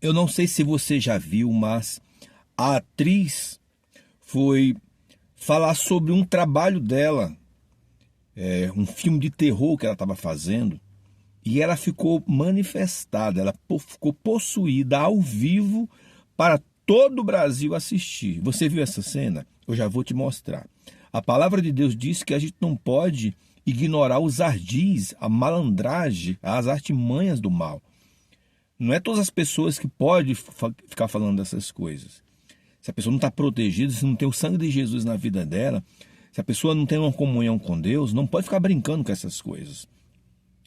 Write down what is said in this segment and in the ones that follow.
Eu não sei se você já viu, mas a atriz foi falar sobre um trabalho dela, um filme de terror que ela estava fazendo, e ela ficou manifestada, ela ficou possuída ao vivo para todo o Brasil assistir. Você viu essa cena? Eu já vou te mostrar. A palavra de Deus diz que a gente não pode ignorar os ardis, a malandragem, as artimanhas do mal. Não é todas as pessoas que podem ficar falando dessas coisas. Se a pessoa não está protegida, se não tem o sangue de Jesus na vida dela, se a pessoa não tem uma comunhão com Deus, não pode ficar brincando com essas coisas.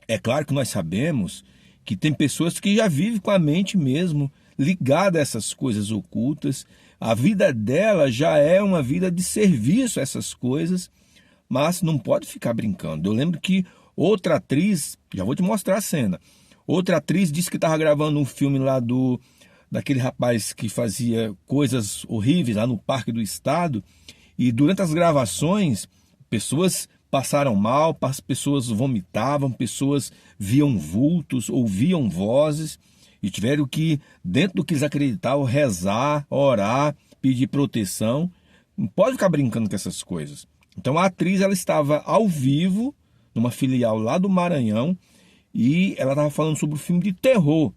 É claro que nós sabemos que tem pessoas que já vivem com a mente mesmo ligada a essas coisas ocultas. A vida dela já é uma vida de serviço a essas coisas, mas não pode ficar brincando. Eu lembro que outra atriz, já vou te mostrar a cena, outra atriz disse que estava gravando um filme lá daquele rapaz que fazia coisas horríveis lá no Parque do Estado, e durante as gravações, pessoas passaram mal, as pessoas vomitavam, pessoas viam vultos, ouviam vozes, e tiveram que, dentro do que eles acreditavam, rezar, orar, pedir proteção. Não pode ficar brincando com essas coisas. Então a atriz, ela estava ao vivo, numa filial lá do Maranhão, e ela estava falando sobre o filme de terror.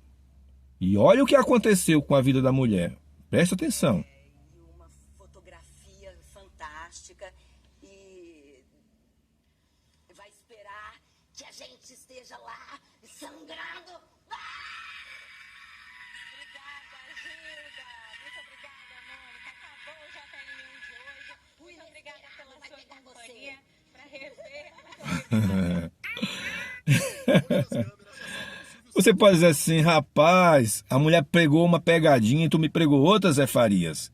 E olha o que aconteceu com a vida da mulher. Presta atenção. E uma fotografia fantástica, e vai esperar que a gente esteja lá sangrando. Obrigada, Gilda. Muito obrigada, Mônica. Acabou o JN1 de hoje. Muito obrigada pela sua companhia. Para rever. Você pode dizer assim: rapaz, a mulher pregou uma pegadinha e tu me pregou outra, Zé Farias.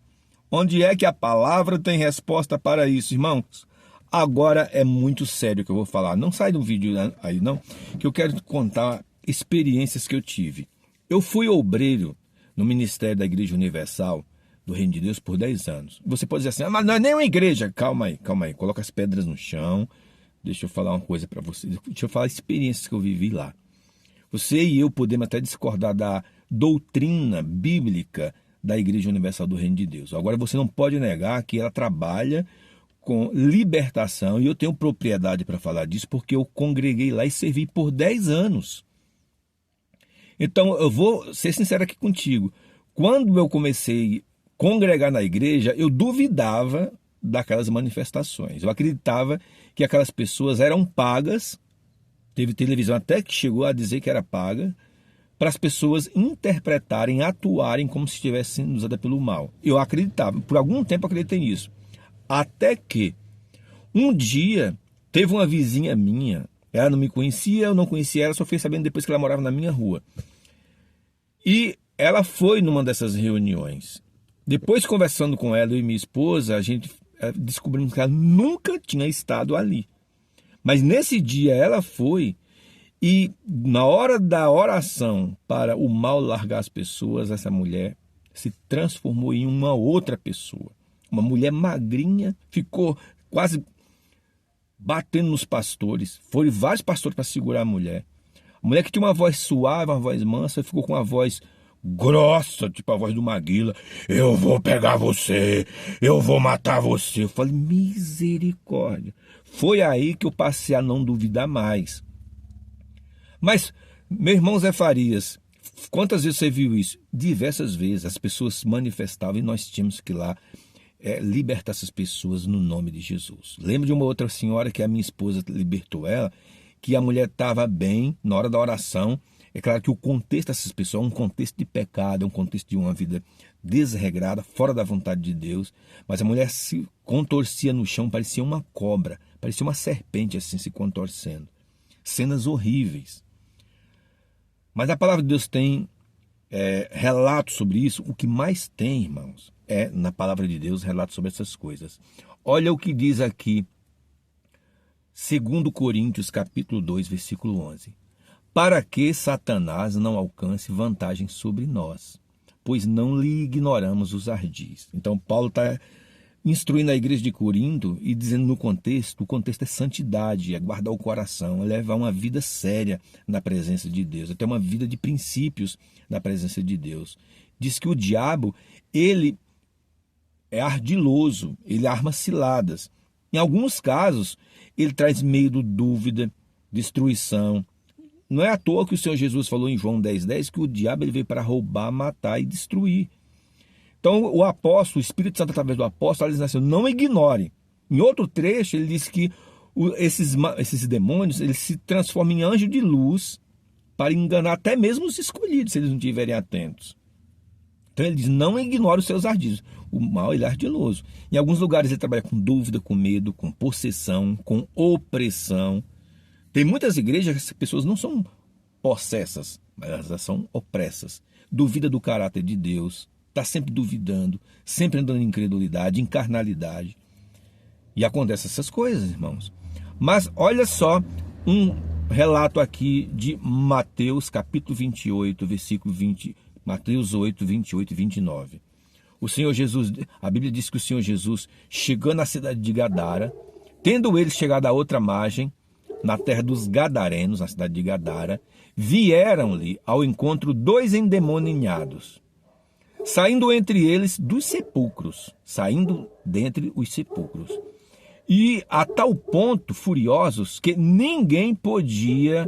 Onde é que a palavra tem resposta para isso, irmãos? Agora é muito sério o que eu vou falar. Não sai do vídeo aí não, que eu quero te contar experiências que eu tive. Eu fui obreiro no ministério da Igreja Universal do Reino de Deus por 10 anos. Você pode dizer assim: mas não é nem uma igreja. Calma aí. Coloca as pedras no chão. Deixa eu falar uma coisa para você. Deixa eu falar experiências que eu vivi lá. Você e eu podemos até discordar da doutrina bíblica da Igreja Universal do Reino de Deus. Agora, você não pode negar que ela trabalha com libertação, e eu tenho propriedade para falar disso, porque eu congreguei lá e servi por 10 anos. Então, eu vou ser sincero aqui contigo. Quando eu comecei a congregar na igreja, eu duvidava daquelas manifestações. Eu acreditava que aquelas pessoas eram pagas. Teve televisão até que chegou a dizer que era paga, para as pessoas interpretarem, atuarem como se estivessem sendo usadas pelo mal. Eu acreditava, por algum tempo acreditei nisso. Até que um dia teve uma vizinha minha, ela não me conhecia, eu não conhecia ela, só fiquei sabendo depois que ela morava na minha rua. E ela foi numa dessas reuniões. Depois, conversando com ela, eu e minha esposa, a gente descobrimos que ela nunca tinha estado ali. Mas nesse dia ela foi, e na hora da oração para o mal largar as pessoas, essa mulher se transformou em uma outra pessoa. Uma mulher magrinha, ficou quase batendo nos pastores. Foram vários pastores para segurar a mulher. A mulher que tinha uma voz suave, uma voz mansa, ficou com uma voz grossa, tipo a voz do Maguila. Eu vou pegar você, eu vou matar você. Eu falei, misericórdia. Foi aí que eu passei a não duvidar mais. Mas, meu irmão Zé Farias, quantas vezes você viu isso? Diversas vezes. As pessoas se manifestavam e nós tínhamos que ir lá libertar essas pessoas no nome de Jesus. Lembro de uma outra senhora que a minha esposa libertou ela, que a mulher estava bem na hora da oração. É claro que o contexto dessas pessoas é um contexto de pecado, é um contexto de uma vida desregrada, fora da vontade de Deus. Mas a mulher se contorcia no chão, parecia uma cobra, parecia uma serpente assim se contorcendo. Cenas horríveis. Mas a palavra de Deus tem relatos sobre isso. O que mais tem, irmãos, é na palavra de Deus relatos sobre essas coisas. Olha o que diz aqui, 2 Coríntios capítulo 2, versículo 11. Para que Satanás não alcance vantagem sobre nós, pois não lhe ignoramos os ardis. Então Paulo está instruindo a igreja de Corinto e dizendo no contexto, o contexto é santidade, é guardar o coração, é levar uma vida séria na presença de Deus, é ter uma vida de princípios na presença de Deus. Diz que o diabo, ele é ardiloso, ele arma ciladas. Em alguns casos, ele traz medo, dúvida, destruição. Não é à toa que o Senhor Jesus falou em João 10,10 que o diabo ele veio para roubar, matar e destruir. Então, o apóstolo, o Espírito Santo, através do apóstolo, ele diz assim, não ignore. Em outro trecho, ele diz que esses demônios eles se transformam em anjos de luz para enganar até mesmo os escolhidos, se eles não estiverem atentos. Então, ele diz, não ignore os seus ardis. O mal, ele é ardiloso. Em alguns lugares, ele trabalha com dúvida, com medo, com possessão, com opressão. Tem muitas igrejas que as pessoas não são possessas, mas elas são opressas. Duvida do caráter de Deus, está sempre duvidando, sempre andando em incredulidade, em carnalidade. E acontecem essas coisas, irmãos. Mas olha só um relato aqui de Mateus, capítulo 28, versículo 20, Mateus 8, 28 e 29. O Senhor Jesus, a Bíblia diz que o Senhor Jesus, chegando à cidade de Gadara, tendo ele chegado à outra margem, na terra dos Gadarenos, na cidade de Gadara, vieram-lhe ao encontro 2 endemoniados, saindo entre eles dos sepulcros, saindo dentre os sepulcros. E a tal ponto furiosos que ninguém podia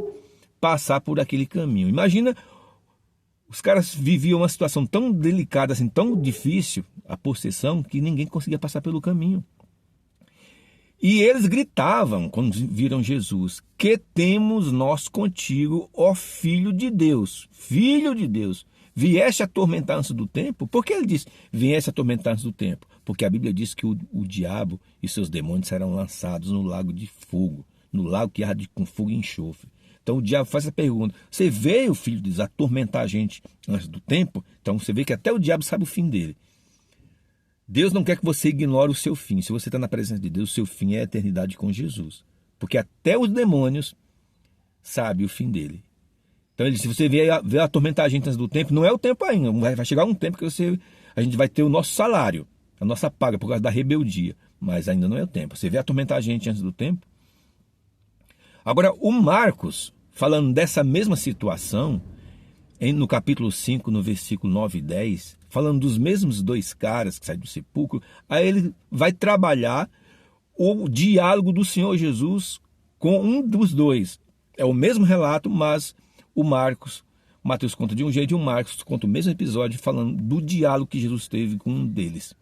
passar por aquele caminho. Imagina, os caras viviam uma situação tão delicada, assim, tão difícil, a possessão, que ninguém conseguia passar pelo caminho. E eles gritavam, quando viram Jesus, que temos nós contigo, ó Filho de Deus, Filho de Deus, vieste atormentar antes do tempo? Por que ele diz, vieste atormentar antes do tempo? Porque a Bíblia diz que o diabo e seus demônios serão lançados no lago de fogo, no lago que arde com fogo e enxofre. Então o diabo faz essa pergunta, você veio, Filho de Deus, atormentar a gente antes do tempo? Então você vê que até o diabo sabe o fim dele. Deus não quer que você ignore o seu fim. Se você está na presença de Deus, o seu fim é a eternidade com Jesus. Porque até os demônios sabem o fim dele. Então ele diz, se você vier atormentar a gente antes do tempo, não é o tempo ainda. Vai chegar um tempo que a gente vai ter o nosso salário, a nossa paga por causa da rebeldia. Mas ainda não é o tempo. Você vier atormentar a gente antes do tempo. Agora, o Marcos, falando dessa mesma situação, no capítulo 5, no versículo 9 e 10, falando dos mesmos 2 caras que saem do sepulcro, aí ele vai trabalhar o diálogo do Senhor Jesus com um dos 2. É o mesmo relato, mas o Mateus conta de um jeito e o Marcos conta o mesmo episódio falando do diálogo que Jesus teve com um deles.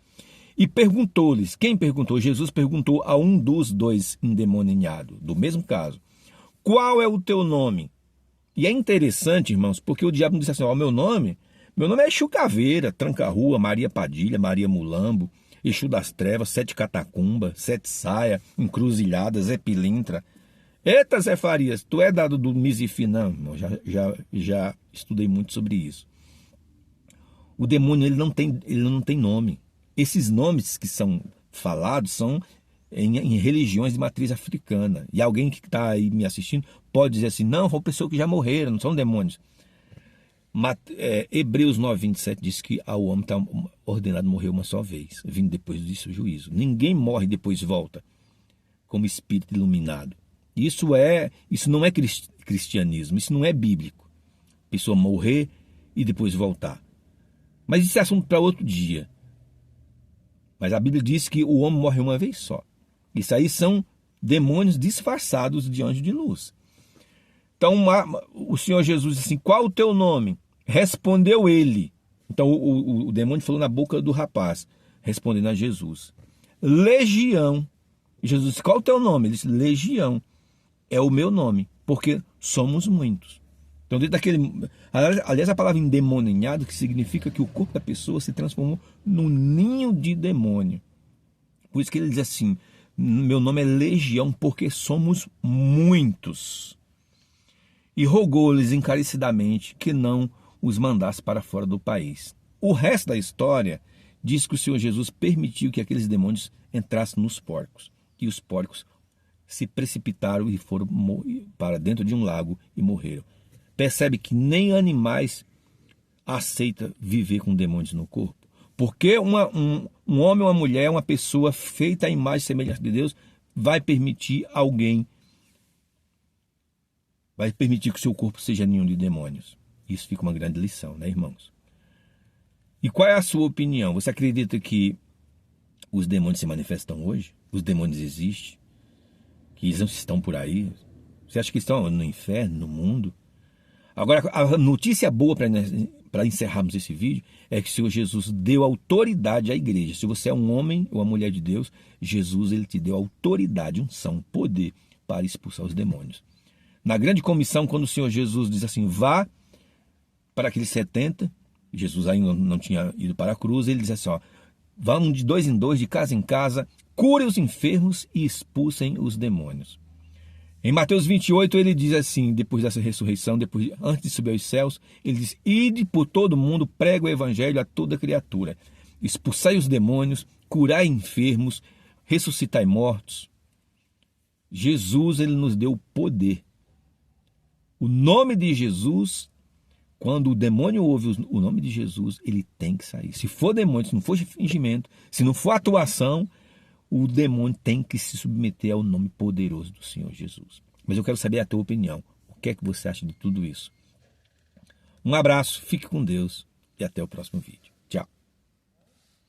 E perguntou-lhes, quem perguntou? Jesus perguntou a um dos 2 endemoniados, do mesmo caso, qual é o teu nome? E é interessante, irmãos, porque o diabo não disse assim, ó, meu nome é Exu Caveira, Tranca-Rua, Maria Padilha, Maria Mulambo, Exu das Trevas, 7 Catacumba, 7 Saia, Encruzilhada, Zé Pilintra. Eita, Zé Farias, tu é dado do Misifi? Não, irmão, já estudei muito sobre isso. O demônio ele não tem nome. Esses nomes que são falados são em religiões de matriz africana. E alguém que está aí me assistindo pode dizer assim, não, são pessoas que já morreram, não são demônios. Hebreus 9, 27 diz que ao homem está ordenado morrer uma só vez, vindo depois disso o juízo. Ninguém morre e depois volta como espírito iluminado. Isso não é cristianismo, isso não é bíblico. A pessoa morrer e depois voltar. Mas isso é assunto para outro dia. Mas a Bíblia diz que o homem morre uma vez só. Isso aí são demônios disfarçados de anjo de luz. Então o Senhor Jesus disse assim, qual o teu nome? Respondeu ele. Então o demônio falou na boca do rapaz, respondendo a Jesus. Legião. Jesus disse, qual o teu nome? Ele disse, Legião. É o meu nome, porque somos muitos. Então, dentro daquele. Aliás, a palavra endemoniado, que significa que o corpo da pessoa se transformou num ninho de demônio. Por isso que ele diz assim: meu nome é Legião, porque somos muitos. E rogou-lhes encarecidamente que não os mandasse para fora do país. O resto da história diz que o Senhor Jesus permitiu que aqueles demônios entrassem nos porcos. E os porcos se precipitaram e foram para dentro de um lago e morreram. Percebe que nem animais aceitam viver com demônios no corpo. Porque um homem ou uma mulher, uma pessoa feita à imagem e semelhança de Deus, vai permitir que o seu corpo seja ninho de demônios. Isso fica uma grande lição, né, irmãos? E qual é a sua opinião? Você acredita que os demônios se manifestam hoje? Os demônios existem? Que eles não estão por aí? Você acha que estão no inferno, no mundo? Agora, a notícia boa para encerrarmos esse vídeo é que o Senhor Jesus deu autoridade à igreja. Se você é um homem ou uma mulher de Deus, Jesus ele te deu autoridade, unção, poder para expulsar os demônios. Na grande comissão, quando o Senhor Jesus diz assim, vá para aqueles 70, Jesus ainda não tinha ido para a cruz, ele diz assim, ó, vão de 2 em 2, de casa em casa, curem os enfermos e expulsem os demônios. Em Mateus 28, ele diz assim, depois dessa ressurreição, antes de subir aos céus, ele diz, ide por todo mundo, prega o evangelho a toda criatura, expulsai os demônios, curai enfermos, ressuscitai mortos. Jesus, ele nos deu o poder. O nome de Jesus, quando o demônio ouve o nome de Jesus, ele tem que sair. Se for demônio, se não for fingimento, se não for atuação, o demônio tem que se submeter ao nome poderoso do Senhor Jesus. Mas eu quero saber a tua opinião. O que é que você acha de tudo isso? Um abraço, fique com Deus e até o próximo vídeo.